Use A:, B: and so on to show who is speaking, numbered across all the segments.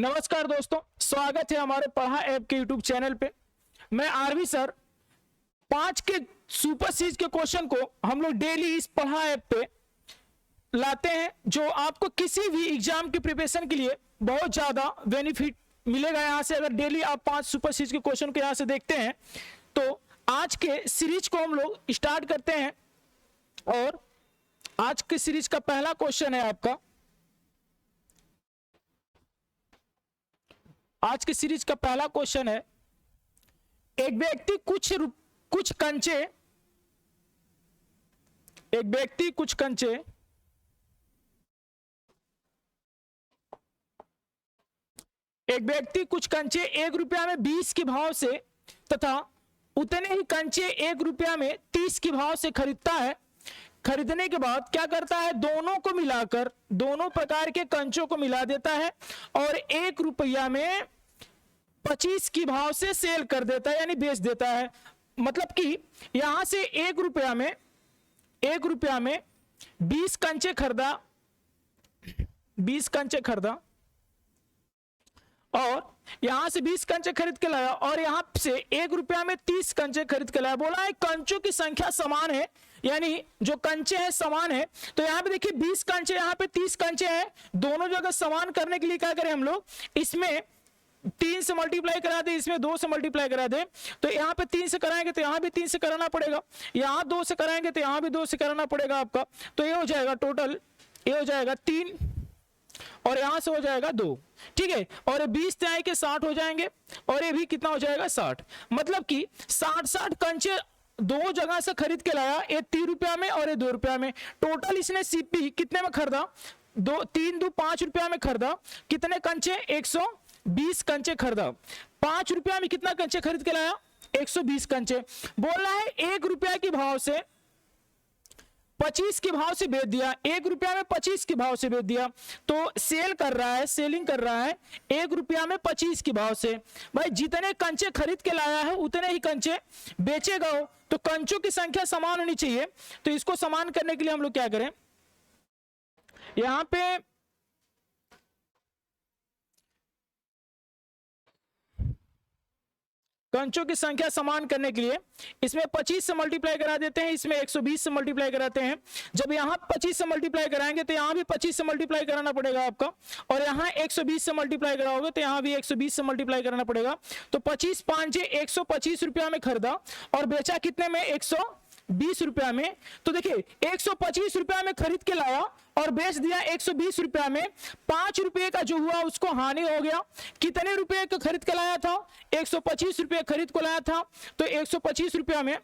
A: नमस्कार दोस्तों, स्वागत है हमारे पढ़ा ऐप के यूट्यूब चैनल पे। मैं आरवी सर 5 के सुपर सीरीज के क्वेश्चन को हम लोग डेली इस पढ़ा ऐप पे लाते हैं, जो आपको किसी भी एग्जाम की प्रिपरेशन के लिए बहुत ज्यादा बेनिफिट मिलेगा। यहाँ से अगर डेली आप 5 सुपर सीरीज के क्वेश्चन को यहाँ से देखते हैं तो आज के सीरीज को हम लोग स्टार्ट करते हैं। और आज के सीरीज का पहला क्वेश्चन है आपका, आज की सीरीज का पहला क्वेश्चन है, एक व्यक्ति कुछ कंचे एक व्यक्ति कुछ कंचे 1 रुपया में 20 के भाव से तथा उतने ही कंचे 1 रुपया में 30 के भाव से खरीदता है। खरीदने के बाद क्या करता है, दोनों को मिलाकर दोनों प्रकार के कंचों को मिला देता है और 1 रुपया में 25 की भाव से सेल कर देता है, यानी बेच देता है। मतलब कि यहां से 1 रुपया में 20 कंचे खरीदा और यहां से 20 कंचे खरीद के लाया और यहां से 1 रुपया में 30 कंचे खरीद के लाया। बोला है कंचों की संख्या समान है, यानी जो कंचे हैं समान है। तो यहां पे देखिए 20 कंचे, यहां पे 30 कंचे हैं, दोनों जगह समान करने के लिए क्या करें हम लोग, इसमें 3 से मल्टीप्लाई करा दे, इसमें 2 से मल्टीप्लाई करा दे। तो यहाँ पे 3 से कराएंगे तो यहाँ भी 3 से कराना पड़ेगा, यहाँ 2 से कराएंगे तो यहाँ भी 2 से कराना पड़ेगा आपका। तो ये हो जाएगा टोटल, ये हो जाएगा 3 और यहां से हो जाएगा 2, ठीक है। और 20 त्याई के 60 हो जाएंगे और ये भी कितना हो जाएगा 60। मतलब कि 60 कंचे दो जगह से खरीद के लाया, ये 3 रुपया में और ये 2 रुपया में। टोटल इसने सीपी कितने में खरीदा, 3 2 5 रुपया में खरीदा। कितने कंचे, 120 कंचे खरीदा। 5 रुपया में कितना कंचे खरीद के लाया, 120 कंचे। बोल रहा है 1 रुपया के भाव से 25 के भाव से बेच दिया, 1 रुपया में 25 के भाव से बेच दिया। तो सेलिंग कर रहा है 1 रुपया में 25 के भाव से। भाई जितने कंचे खरीद के लाया है उतने ही कंचे बेचेगा हो, तो कंचों की संख्या समान होनी चाहिए। तो इसको समान करने के लिए हम लोग क्या करें, यहां पे कंचों की संख्या समान करने के लिए इसमें 25 से मल्टीप्लाई करा देते हैं, इसमें 120 से मल्टीप्लाई कराते हैं। जब यहां 25 से मल्टीप्लाई कराएंगे तो यहां भी 25 से मल्टीप्लाई कराना पड़ेगा आपका, और यहां 120 से मल्टीप्लाई कराओगे तो यहां भी 120 से मल्टीप्लाई कराना पड़ेगा। तो 25 5 125 रुपया में खरीदा और बेचा कितने में, 120 रुपया में। तो देखिए 125 रुपया में खरीद के लाया और बेच दिया 120 रुपया में। 5 रुपए का जो हुआ उसको हानि हो गया। कितने रुपए का खरीद के लाया था, 125 रुपये खरीद को लाया था, तो 125 रुपया में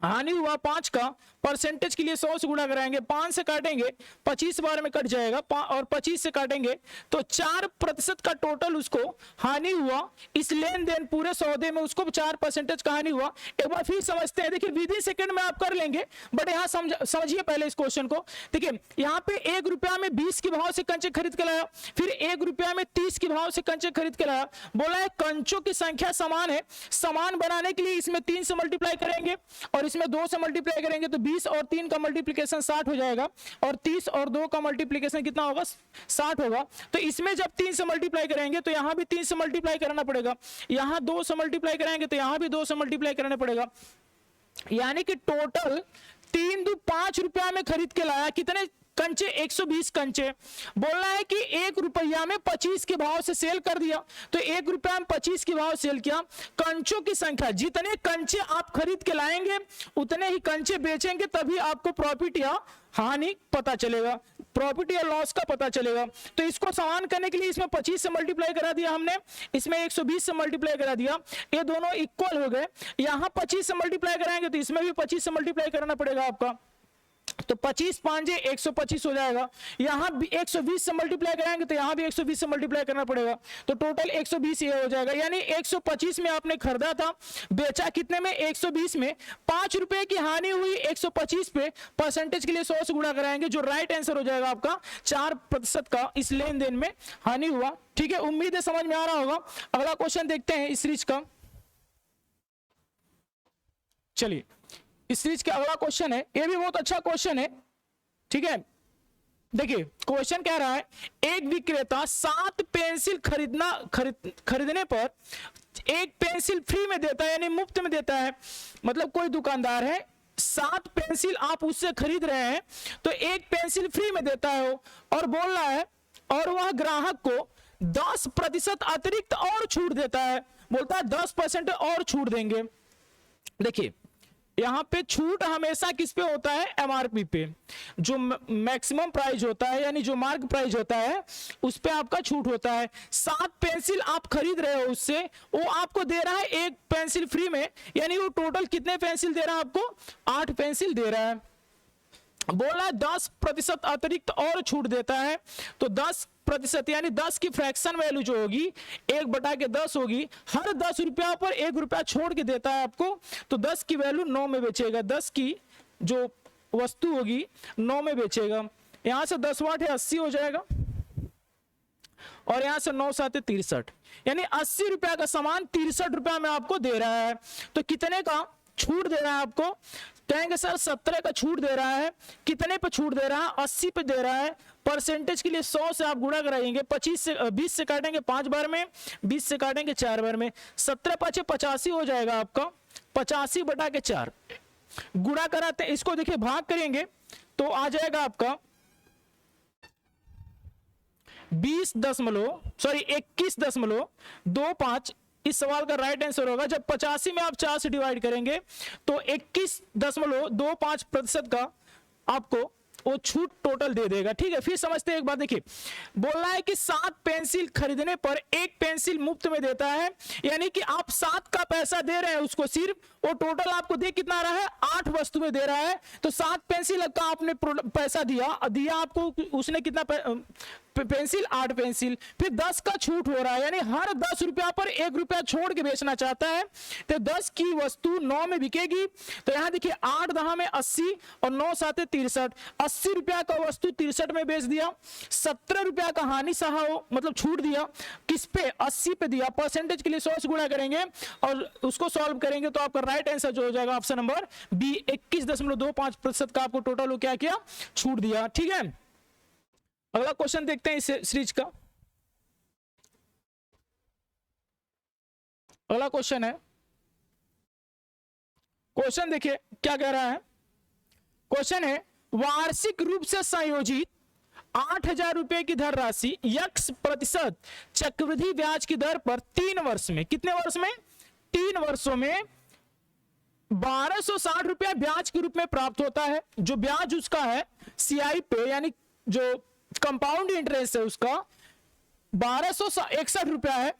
A: हानि हुआ 5 का। परसेंटेज के लिए 100 से गुणा कराएंगे, 5 से काटेंगे 25 बार में कट जाएगा, और 25 से काटेंगे तो 4% का टोटल उसको हानि हुआ। इस लेन देन पूरे सौदे में उसको 4% का हानि हुआ। एक बार फिर समझते हैं, देखिए विद इन सेकंड में आप कर लेंगे, बट यहाँ समझिए पहले इस क्वेश्चन को। देखिए यहाँ पे 1 रुपया में 20 के भाव से कंचे खरीद के लाया, फिर 1 रुपया में 30 के भाव से कंचे खरीद के लाया। बोला है कंचों की संख्या समान है, समान बनाने के लिए इसमें 3 से मल्टीप्लाई करेंगे और इसमें 2 से मल्टीप्लाई करेंगे तो 20 और 3 का मल्टीप्लिकेशन 60 हो जाएगा, और 30 और 2 का मल्टीप्लिकेशन कितना होगा, 60 होगा। तो इसमें जब 3 से मल्टीप्लाई करेंगे तो यहां भी 3 से मल्टीप्लाई करना पड़ेगा, यहां 2 से मल्टीप्लाई कराएंगे तो यहां भी 2 से मल्टीप्लाई करना पड़ेगा। यानी कि टोटल 3 2 5 रुपया में खरीद के लाया, कितने कंचे, 120 कंचे। बोलना है कि 1 रुपया में 25 के भाव से सेल कर दिया, तो 1 रुपया में 25 के भाव सेल किया। कंचों की संख्या, जितने कंचे आप खरीद के लाएंगे उतने ही कंचे बेचेंगे, तभी आपको प्रॉफिट या हानि पता चलेगा, प्रॉफिट या लॉस का पता चलेगा। तो इसको समान करने के लिए इसमें 25 से मल्टीप्लाई करा दिया हमने, इसमें 120 से मल्टीप्लाई करा दिया, ये दोनों इक्वल हो गए। यहां 25 से मल्टीप्लाई कराएंगे तो इसमें भी 25 से मल्टीप्लाई करना पड़ेगा आपका, तो 25 5 125 हो जाएगा। यहां भी 120 से मल्टीप्लाई कराएंगे तो यहां भी 120 से मल्टीप्लाई करना पड़ेगा, तो टोटल 120 ये हो जाएगा। यानी 125 में आपने खरीदा था, बेचा कितने में, 120 में। 5 रुपए की हानि हुई 125 पे, परसेंटेज के लिए 100 से गुणा कराएंगे, जो राइट आंसर हो जाएगा आपका 4% का इस लेन देन में हानि हुआ। ठीक है, उम्मीद है समझ में आ रहा होगा। अगला क्वेश्चन देखते हैं इस सीरीज का। चलिए इस सीरीज का अगला क्वेश्चन है, ये भी बहुत अच्छा क्वेश्चन है, ठीक है। देखिए क्वेश्चन कह रहा है एक विक्रेता 7 पेंसिल खरीदने पर एक पेंसिल फ्री में देता है, यानी मुफ्त में देता है। मतलब कोई दुकानदार है, 7 पेंसिल आप उससे खरीद रहे हैं तो एक पेंसिल फ्री में देता है वो, और बोल रहा है और वह ग्राहक को 10% अतिरिक्त और छूट देता है, बोलता है 10% और छूट देंगे। देखिए यहां पे छूट हमेशा किस पे होता है, एमआरपी पे। जो मैक्सिमम प्राइस होता है यानी जो मार्क प्राइस होता है उस पे आपका छूट होता है। 7 पेंसिल आप खरीद रहे हो उससे, वो आपको दे रहा है एक पेंसिल फ्री में, यानी वो टोटल कितने पेंसिल दे रहा है आपको, 8 पेंसिल दे रहा है। बोला 10% अतिरिक्त और छूट देता है, तो 10% यानी 10 की फ्रैक्शन वैल्यू जो होगी 1/10 होगी। हर 10 रुपया पर 1 रुपया छोड़ के देता है आपको, तो 10 की वैल्यू 9 में बेचेगा। 10 की जो वस्तु होगी 9 में बेचेगा। यहां से 10 वाट है 80 हो जाएगा, और यहां से 9 7 63, यानी 80 रुपया का सामान 63 रुपया में आपको दे रहा है। तो कितने का छूट दे रहा है आपको, कहेंगे सर 17 का छूट दे रहा है। कितने पे छूट दे रहा है, 80 पे दे रहा है। परसेंटेज के लिए 100 से आप गुणा कराएंगे, 20 से काटेंगे 5 बार में, 20 से काटेंगे 4 बार में, 17 5 85 हो जाएगा आपका। 85/4 गुणा कराते हैं इसको, देखिए भाग करेंगे तो आ जाएगा आपका 21.25। इस सवाल का राइट आंसर होगा। जब 85 में आप 4 से डिवाइड करेंगे तो 21.25% का आपको वो छूट टोटल दे देगा। ठीक है, फिर समझते हैं एक बात। देखिए बोल रहा है कि 7 पेंसिल खरीदने पर एक पेंसिल मुफ्त में देता है, यानी कि आप 7 का पैसा दे रहे हैं उसको, सिर्फ वो टोटल आपको दे कितना रहा है, 8 वस्तु में दे रहा है। तो 7 पेंसिल का आपने पैसा दिया आपको, उसने कितना पेंसिल, 8 पेंसिल, फिर 10 का छूट हो रहा है, यानी हर 10 रुपया पर 1 रुपया छोड़ के बेचना चाहता है। तो 10 की वस्तु 9 में बिकेगी। तो यहां देखिए 8 10 में 80 और 9 7 63, 80 रुपया का वस्तु 63 में बेच दिया। 17 रुपया का हानि सहा हो, मतलब छूट दिया। किस पे, 80 पे दिया। परसेंटेज के लिए 100 से गुणा करेंगे और उसको सॉल्व करेंगे तो आपका राइट आंसर जो हो जाएगा ऑप्शन नंबर बी, 21.25% का आपको टोटल क्या किया, छूट दिया। ठीक है, अगला क्वेश्चन देखते हैं इस सीरीज का। अगला क्वेश्चन है, क्वेश्चन देखिए क्या कह रहा है। क्वेश्चन है वार्षिक रूप से संयोजित 8,000 रुपए की धन राशि x% चक्रवृद्धि ब्याज की दर पर 3 वर्ष में, कितने वर्ष में, 3 वर्षों में 1260 रुपया ब्याज के रूप में प्राप्त होता है। जो ब्याज उसका है CI पे, यानी जो कंपाउंड इंटरेस्ट है उसका 1261 रुपया है।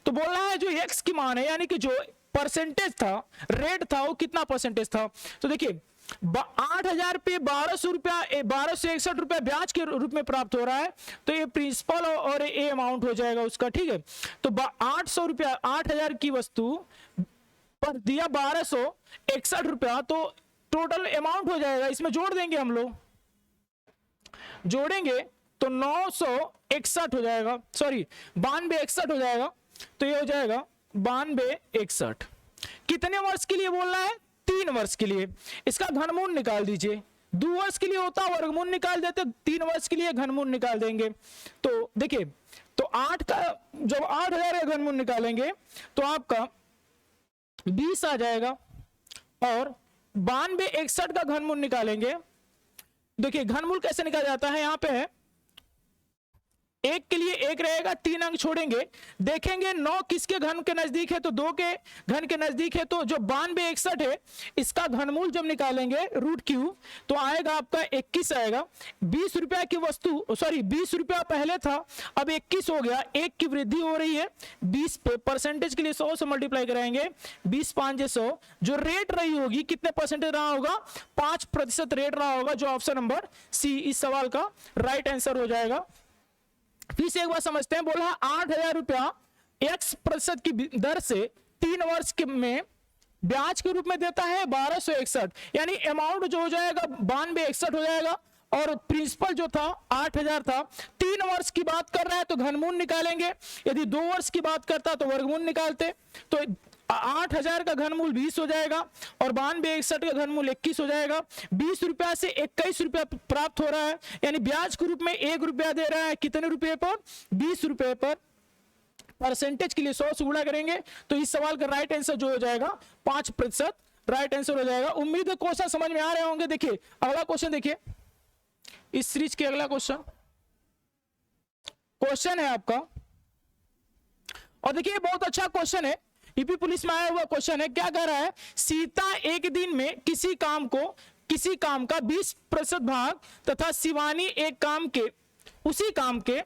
A: तो बोल रहा है जो x की मान है, यानी कि जो परसेंटेज था, रेट था, वो कितना परसेंटेज था। तो देखिए 8,000 पे 1200 रुपया, 1261 रुपया ब्याज के रूप में प्राप्त हो रहा है। तो ये प्रिंसिपल और ये अमाउंट हो जाएगा उसका। ठीक है, तो 800 रुपया, 8,000 की वस्तु पर दिया 1261 रुपया, तो टोटल अमाउंट हो जाएगा। इसमें जोड़ देंगे हम लोग, जोड़ेंगे तो 961 हो जाएगा, सॉरी 9261 हो जाएगा। तो ये हो जाएगा 9261। कितने वर्ष के लिए बोल रहा है, 3 वर्ष के लिए। इसका घनमूल निकाल दीजिए। 2 वर्ष के लिए होता वर्गमूल निकाल देते, 3 वर्ष के लिए घनमूल निकाल देंगे। तो देखिए, तो 8 का जब 8,000 का घनमूल निकालेंगे तो आपका 20 आ जाएगा, और 9261 का घनमूल निकालेंगे। देखिए घनमूल कैसे निकाला जाता है, यहां पे है 1 के लिए 1 रहेगा, 3 अंक छोड़ेंगे, देखेंगे 9 किसके घन के नजदीक है, तो 2 के घन के नजदीक है। तो जो 9261 है इसका घनमूल जब निकालेंगे √3 तो आएगा आपका 21 आएगा। 20 रुपया की वस्तु, सॉरी 20 रुपया पहले था, अब 21 हो गया। 1 की वृद्धि हो रही है 20 पे, परसेंटेज के लिए 100 से मल्टीप्लाई कराएंगे, 20 5 100। जो रेट रही होगी, कितने परसेंटेज रहा होगा, 5% रेट रहा होगा, जो ऑप्शन नंबर सी इस सवाल का राइट आंसर हो जाएगा। फिर से एक बार समझते हैं। बोला 8,000 रुपया x% की दर से 3 वर्ष के में ब्याज के रूप में देता है 1261, यानी अमाउंट जो हो जाएगा 9261 हो जाएगा, और प्रिंसिपल जो था 8,000 था। 3 वर्ष की बात कर रहा है तो घनमूल निकालेंगे, यदि 2 वर्ष की बात करता तो वर्गमूल निकालते। तो 8,000 का घनमूल 20 हो जाएगा और 9261 का घनमूल 21 हो जाएगा। 20 रुपया से 21 रुपया प्राप्त हो रहा है, यानी ब्याज के रूप में 1 रुपया दे रहा है। कितने रुपए पर? 20 रुपए पर। परसेंटेज के लिए 100 से गुणा करेंगे तो इस सवाल का राइट आंसर जो हो जाएगा 5% राइट आंसर हो जाएगा। उम्मीद है क्वेश्चन समझ में आ रहे होंगे। देखिए अगला क्वेश्चन, देखिए इस सीरीज के अगला क्वेश्चन है आपका, और देखिए बहुत अच्छा क्वेश्चन है, यूपी पुलिस में आया हुआ क्वेश्चन है। क्या कह रहा है? सीता एक दिन में किसी काम का 20% भाग तथा शिवानी उसी काम के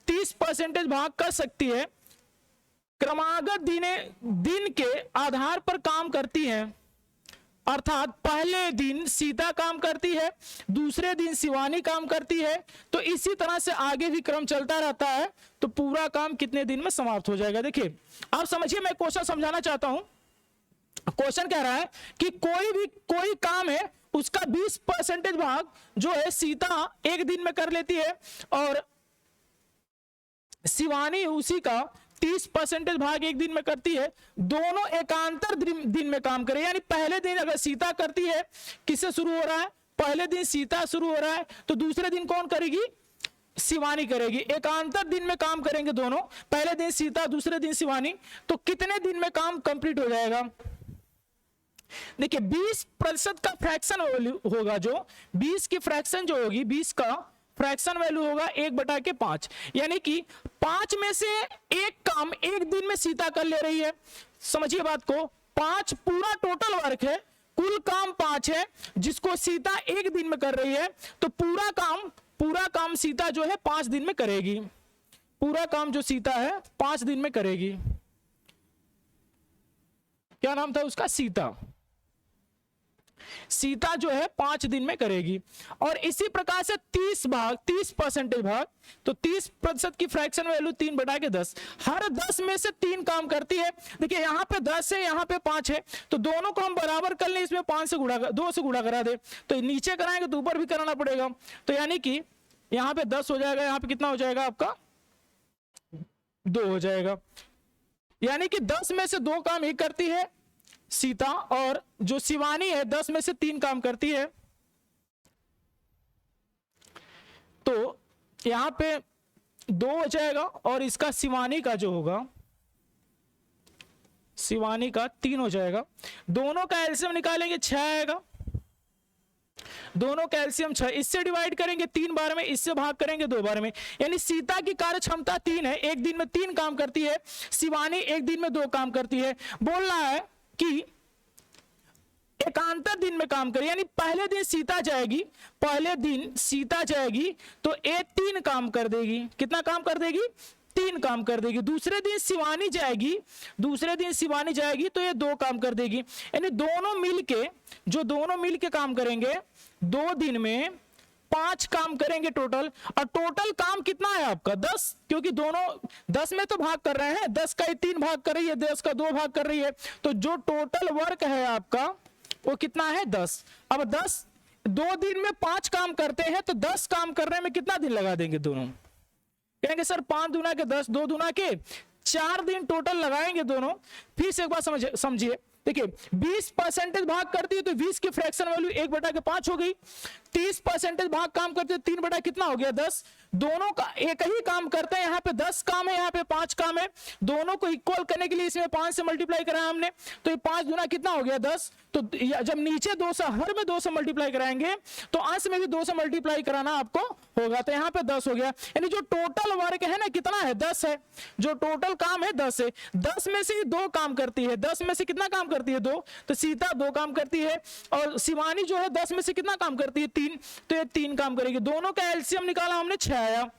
A: 30% भाग कर सकती है। क्रमागत दिन के आधार पर काम करती है, अर्थात पहले दिन सीता काम करती है, दूसरे दिन शिवानी काम करती है, तो इसी तरह से आगे भी क्रम चलता रहता है, तो पूरा काम कितने दिन में समाप्त हो जाएगा। देखिए आप समझिए, मैं क्वेश्चन समझाना चाहता हूं। क्वेश्चन कह रहा है कि कोई काम है, उसका 20% भाग जो है सीता एक दिन में कर लेती है और शिवानी उसी का 30% भाग एक दिन में करती है। दोनों एकांतर दिन में काम करें, यानी पहले दिन अगर सीता करती है, किससे शुरू हो रहा है? पहले दिन सीता शुरू हो रहा है, तो दूसरे दिन कौन करेगी? शिवानी करेगी। एकांतर दिन में काम करेंगे दोनों, पहले दिन सीता दूसरे दिन शिवानी, तो कितने दिन में काम कंप्लीट हो जाएगा? देखिए 20% का फ्रैक्शन होगा, जो 20 की फ्रैक्शन जो होगी, 20 का फ्रैक्शन वैल्यू होगा 1/5, यानी कि 5 में से एक काम एक दिन में सीता कर ले रही है। समझिए बात को, 5 पूरा टोटल वर्क है, कुल काम 5 है जिसको सीता एक दिन में कर रही है, तो पूरा काम सीता जो है 5 दिन में करेगी। पूरा काम जो सीता है 5 दिन में करेगी। क्या नाम था उसका? सीता जो है 5 दिन में करेगी। और इसी प्रकार से 30% भाग, तो 30% की फ्रैक्शन वैल्यू 3/10, हर 10 में से 3 काम करती है। देखिए यहां पे 10 है, यहां पे 5 है, तो दोनों को हम बराबर कर लें, इसमें 2 से गुणा करा दे, तो नीचे कराएंगे तो ऊपर भी कराना पड़ेगा, तो यानी कि यहां पे 10 हो जाएगा, यहां पे कितना हो जाएगा आपका? 2 हो जाएगा। यानी कि 10 में से 2 काम ही करती है सीता, और जो शिवानी है 10 में से 3 काम करती है, तो यहां पे 2 हो जाएगा, और इसका शिवानी का जो होगा, शिवानी का 3 हो जाएगा। दोनों का एलसीएम निकालेंगे 6 आएगा, दोनों का एलसीएम 6, इससे डिवाइड करेंगे 3 बार में, इससे भाग करेंगे 2 बार में, यानी सीता की कार्य क्षमता 3 है, एक दिन में 3 काम करती है, शिवानी एक दिन में 2 काम करती है। बोल रहा है कि एकांतर दिन में काम करे, यानी पहले दिन सीता जाएगी तो ये 3 काम कर देगी। कितना काम कर देगी? 3 काम कर देगी। दूसरे दिन शिवानी जाएगी तो ये 2 काम कर देगी, यानी दोनों मिलके काम करेंगे, 2 दिन में 5 काम करेंगे टोटल। और टोटल काम कितना है आपका? 10, क्योंकि दोनों 10 में तो भाग कर रहे हैं, 10 का 3 भाग कर रही है, 10 का 2 भाग कर रही है, तो जो टोटल वर्क है आपका वो कितना है? 10। अब 2 दिन में 5 काम करते हैं, तो 10 काम करने में कितना दिन लगा देंगे दोनों? कहेंगे सर 5 दूना के 10, 2 दूना के 4 दिन टोटल लगाएंगे दोनों। फिर से एक बात समझिए, देखिए 20% भाग करती है तो 20 की फ्रैक्शन वैल्यू 1/5 हो गई। 30% भाग काम करते हैं 3 कितना हो गया? 10। दोनों का एक ही काम करते हैं, यहाँ पे 10 काम है, यहाँ पे 5 काम है, दोनों को इक्वल करने के लिए इसमें 5 से मल्टीप्लाई कराया हमने, तो ये 5 गुना कितना हो गया? 10। तो जब नीचे 2 से, हर में 2 से मल्टीप्लाई कराएंगे तो अंश में भी 2 से मल्टीप्लाई कराना आपको होगा, तो यहाँ पे 10 हो गया। यानी जो टोटल वर्क है ना कितना है? 10 है। जो टोटल काम है 10 है, 10 में से 2 काम करती है, 10 में से कितना काम करती है? 2। तो सीता 2 काम करती है, और शिवानी जो है 10 में से कितना काम करती है? 3, तो ये 3 काम करेगी। दोनों का एलसीएम निकाला हमने 6 आया,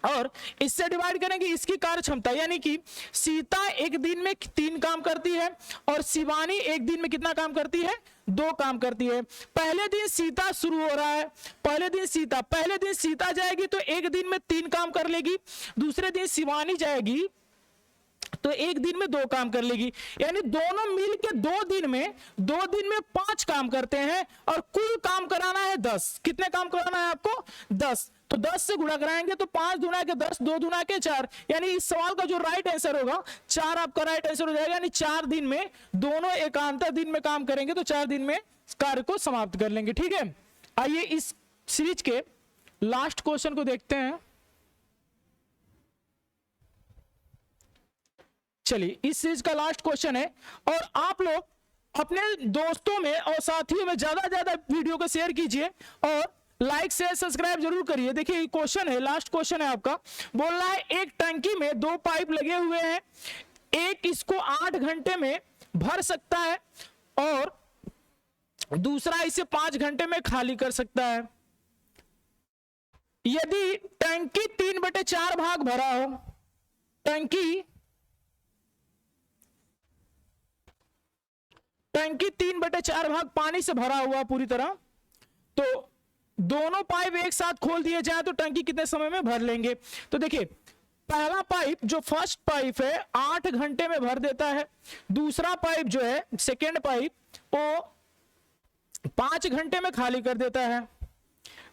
A: और इससे डिवाइड करेंगे इसकी कार्य क्षमता, यानी कि सीता एक दिन में 3 काम करती है और शिवानी एक दिन में कितना काम करती है? 2 काम करती है। पहले दिन सीता शुरू हो रहा है, पहले दिन सीता जाएगी तो एक दिन में 3 काम कर लेगी, दूसरे दिन शिवानी जाएगी तो एक दिन में 2 काम कर लेगी, यानी दोनों मिलके 2 दिन में 5 काम करते हैं, और कुल काम कराना है 10। कितने काम कराना है आपको? 10। तो 10 से गुणा कराएंगे तो 5 दूना के 10, 2 दूना के 4, यानी इस सवाल का जो राइट आंसर होगा 4 आपका राइट आंसर हो जाएगा। यानी 4 दिन में, दोनों एकांतर दिन में काम करेंगे तो 4 दिन में कार्य को समाप्त कर लेंगे। ठीक है, आइए इस सीरीज के लास्ट क्वेश्चन को देखते हैं। चलिए, इस सीरीज का लास्ट क्वेश्चन है, और आप लोग अपने दोस्तों में और साथियों में ज्यादा ज्यादा वीडियो को शेयर कीजिए और लाइक शेयर सब्सक्राइब जरूर करिए। देखिए, ये क्वेश्चन है, लास्ट क्वेश्चन है आपका। बोल रहा है एक टंकी में 2 पाइप लगे हुए हैं, एक इसको 8 घंटे में भर सकता है और दूसरा इसे 5 घंटे में खाली कर सकता है। यदि टंकी 3/4 भाग भरा हो, टंकी 3/4 भाग पानी से भरा हुआ पूरी तरह, तो दोनों पाइप एक साथ खोल दिए जाए तो टंकी कितने समय में भर लेंगे? तो देखिए, पहला पाइप जो फर्स्ट पाइप है 8 घंटे में भर देता है, दूसरा पाइप जो है सेकेंड पाइप वो 5 घंटे में खाली कर देता है।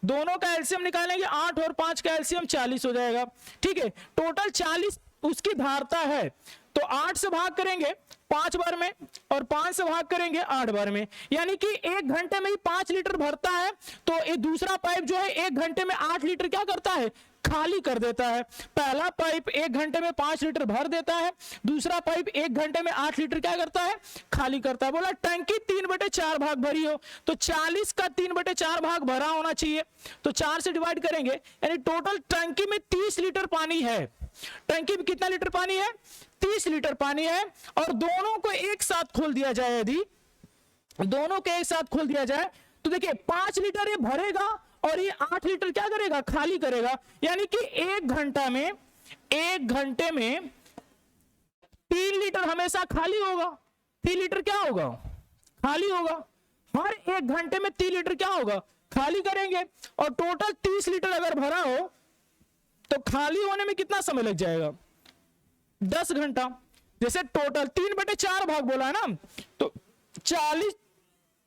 A: दोनों का एलसीएम निकालेंगे, 8 और 5 का एलसीएम 40 हो जाएगा। ठीक है, टोटल 40 उसकी धारता है, तो 8 से भाग करेंगे 5 बार में और 5 से भाग करेंगे 8 बार में, यानी कि 1 घंटे में ही 5 लीटर भरता है। तो ये दूसरा पाइप जो है 1 घंटे में 8 लीटर क्या करता है? खाली कर देता है। पहला पाइप 1 घंटे में 5 लीटर भर देता है, दूसरा पाइप 1 घंटे में 8 लीटर क्या करता है? खाली करता है। बोला टंकी 3/4 भाग भरी हो, तो 40 का 3/4 भाग भरा होना चाहिए, तो 4 से डिवाइड करेंगे, यानी टोटल टंकी में 30 लीटर पानी है। टंकी में कितना लीटर पानी है? 30 लीटर पानी है। और दोनों को एक साथ खोल दिया जाए, यदि दोनों को एक साथ खोल दिया जाए तो देखिए 5 लीटर ये भरेगा और ये 8 लीटर क्या करेगा? खाली करेगा। यानी कि 1 घंटे में 3 लीटर हमेशा खाली होगा। 3 लीटर क्या होगा? खाली होगा। हर 1 घंटे में 3 लीटर क्या होगा? खाली करेंगे। और टोटल 30 लीटर अगर भरा हो तो खाली होने में कितना समय लग जाएगा? 10 घंटा। जैसे टोटल 3/4 भाग बोला है ना, तो 40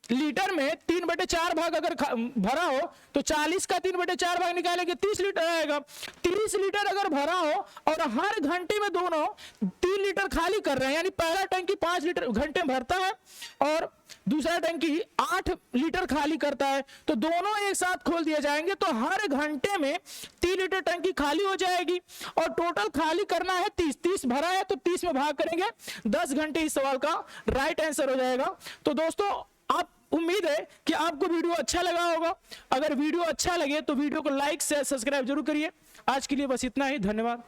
A: लीटर में 3/4 भाग अगर भरा हो तो 40 का 3/4 भाग निकालेंगे 30 लीटर आएगा। 30 लीटर अगर भरा हो और हर घंटे में दोनों 3 लीटर खाली कर रहे हैं, यानी पहला टंकी 5 लीटर घंटे में भरता है और दूसरा टंकी 8 लीटर खाली करता है, तो दोनों एक साथ खोल दिए जाएंगे तो हर घंटे में 3 लीटर टंकी खाली हो जाएगी। और टोटल खाली करना है 30 भरा है तो 30 में भाग करेंगे 10 घंटे। इस सवाल का राइट आंसर हो जाएगा। तो दोस्तों, आप उम्मीद है कि आपको वीडियो अच्छा लगा होगा। अगर वीडियो अच्छा लगे तो वीडियो को लाइक शेयर सब्सक्राइब जरूर करिए। आज के लिए बस इतना ही, धन्यवाद।